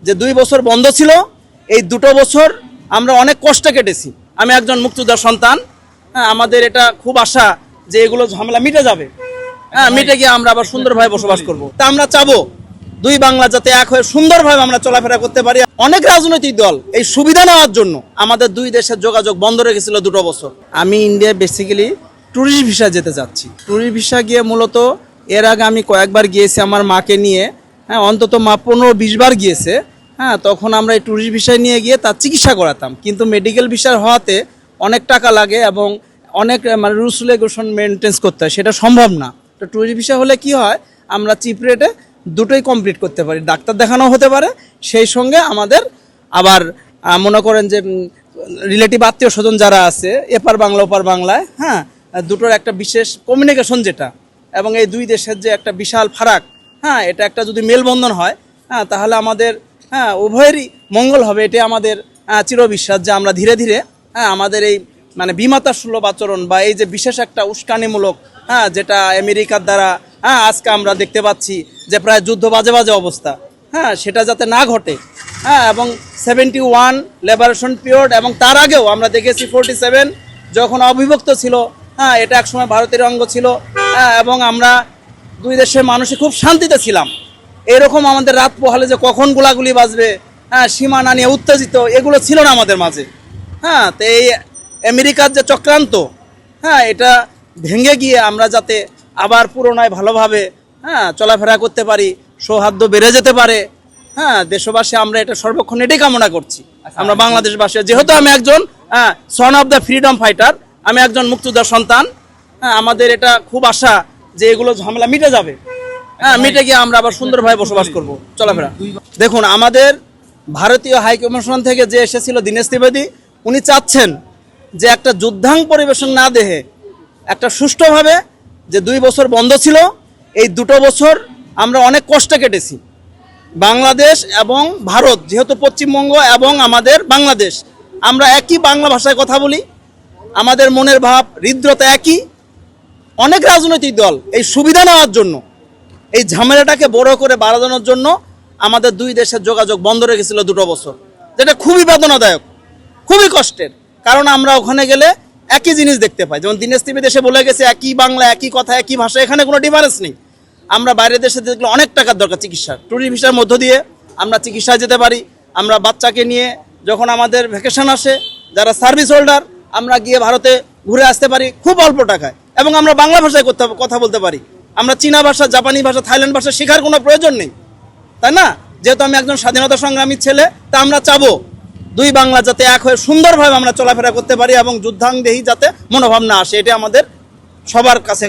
যে 2 বছর বন্ধ ছিল, এই 2টো বছর আমরা অনেক কষ্টে কেটেছি। আমি একজন মুক্তিযোদ্ধার সন্তান, হ্যাঁ, আমাদের এটা খুব আশা যে এগুলো ঝামেলা মিটে যাবে, হ্যাঁ, মিটে গিয়ে আমরা আবার সুন্দরভাবে বসবাস করব। তা আমরা চাবো দুই বাংলা যাতে এক হয়ে সুন্দরভাবে আমরা চলাফেরা করতে পারি। অনেক রাজনৈতিক দল এই সুবিধা নেওয়ার জন্য আমাদের দুই দেশের যোগাযোগ বন্ধ রেখেছিল 2টো বছর। আমি ইন্ডিয়া বেসিক্যালি ট্যুরিস্ট ভিসা যেতে চাচ্ছি। ট্যুরিস্ট ভিসা গিয়ে মূলত এর আগে আমি কয়েকবার গিয়েছি আমার মাকে নিয়ে, হ্যাঁ, অন্তত মা 15-20 বার গিয়েছে। হ্যাঁ, তখন আমরা এই ট্যুরিস্ট ভিসায় নিয়ে গিয়ে তার চিকিৎসা করাতাম, কিন্তু মেডিকেল ভিসার হওয়াতে অনেক টাকা লাগে এবং অনেক মানে রুলস রেগুলেশন মেনটেন্স করতে হয়, সেটা সম্ভব না। তো ট্যুরিস্ট ভিসা হলে কি হয়, আমরা চিপ রেটে দুটোই কমপ্লিট করতে পারি, ডাক্তার দেখানো হতে পারে, সেই সঙ্গে আমাদের আবার মনে করেন যে রিলেটিভ আত্মীয় স্বজন যারা আছে এপার বাংলা ওপার বাংলায়, হ্যাঁ, দুটোর একটা বিশেষ কমিউনিকেশন যেটা, এবং এই দুই দেশের যে একটা বিশাল ফারাক, হ্যাঁ, এটা একটা যদি মেলবন্ধন হয়, হ্যাঁ, তাহলে আমাদের, হ্যাঁ, উভয়েরই মঙ্গল হবে। এটি আমাদের চিরবিশ্বাস যে আমরা ধীরে ধীরে, হ্যাঁ, আমাদের এই মানে বিমাতা সুলভ আচরণ বা এই যে বিশেষ একটা উস্কানিমূলক, হ্যাঁ, যেটা আমেরিকার দ্বারা, হ্যাঁ, আজকে আমরা দেখতে পাচ্ছি যে প্রায় যুদ্ধ বাজে বাজে অবস্থা, হ্যাঁ, সেটা যাতে না ঘটে, হ্যাঁ, এবং 71 লিবারেশন পিরিয়ড এবং তার আগেও আমরা দেখেছি 47 যখন অবিভক্ত ছিল, হ্যাঁ, এটা একসময় ভারতের অঙ্গ ছিল, হ্যাঁ, এবং আমরা দুই দেশের মানুষই খুব শান্তিতে ছিলাম। এরকম আমাদের রাত পোহালে যে কখন গোলাগুলি বাজবে, হ্যাঁ, সীমানা নিয়ে উত্তেজিত, এগুলো ছিল না আমাদের মাঝে। হ্যাঁ, তো এই আমেরিকার যে চক্রান্ত, হ্যাঁ, এটা ভেঙে গিয়ে আমরা যাতে আবার পুরোনায় ভালোভাবে, হ্যাঁ, চলাফেরা করতে পারি, সৌহার্দ্য বেড়ে যেতে পারে, হ্যাঁ, দেশবাসী আমরা এটা সর্বক্ষণ এটাই কামনা করছি। আমরা বাংলাদেশবাসী, যেহেতু আমি একজন son of the freedom fighter, আমি একজন মুক্তিযোদ্ধার সন্তান, হ্যাঁ, আমাদের এটা খুব আশা যে এগুলো ঝামেলা মিটে যাবে, হ্যাঁ, মিটে গিয়ে আমরা আবার সুন্দরভাবে বসবাস করব, চলাফেরা। দেখুন, আমাদের ভারতীয় হাইকমিশন থেকে যে এসেছিল দীনেশ ত্রিবেদী, উনি চাচ্ছেন যে একটা যুদ্ধাং পরিবেশন না দেহে একটা সুষ্ঠুভাবে, যে 2 বছর বন্ধ ছিল, এই 2টো বছর আমরা অনেক কষ্টে কেটেছি। বাংলাদেশ এবং ভারত, যেহেতু পশ্চিমবঙ্গ এবং আমাদের বাংলাদেশ, আমরা একই বাংলা ভাষায় কথা বলি, আমাদের মনের ভাব হৃদ্রতা একই। অনেক রাজনৈতিক দল এই সুবিধা নেওয়ার জন্য, এই ঝামেলাটাকে বড় করে বাড়ানোর জন্য আমাদের দুই দেশের যোগাযোগ বন্ধ রেখেছিল 2টো বছর, যেটা খুবই বেদনাদায়ক, খুবই কষ্টের। কারণ আমরা ওখানে গেলে একই জিনিস দেখতে পাই, যেমন দীনেশ ত্রিবেদী দেশে বলে গেছে একই বাংলা একই কথা একই ভাষা, এখানে কোনো ডিফারেন্স নেই। আমরা বাইরের দেশে দেখলে অনেক টাকার দরকার চিকিৎসা, ট্যুরিস্ট ভিসার মধ্য দিয়ে আমরা চিকিৎসায় যেতে পারি। আমরা বাচ্চাকে নিয়ে যখন আমাদের ভ্যাকেশন আসে, যারা সার্ভিস হোল্ডার, আমরা গিয়ে ভারতে ঘুরে আসতে পারি খুব অল্প টাকায়, এবং আমরা বাংলা ভাষায় কথা বলতে পারি। আমরা চীনা ভাষা, জাপানি ভাষা, থাইল্যান্ড ভাষা শেখার কোনো প্রয়োজন নেই, তাই না? যেহেতু আমি একজন স্বাধীনতা সংগ্রামীর ছেলে, তা আমরা চাবো দুই বাংলা যাতে এক হয়ে সুন্দরভাবে আমরা চলাফেরা করতে পারি এবং যুদ্ধাংদেহী যাতে মনোভাব না আসে, এটা আমাদের সবার কাছে।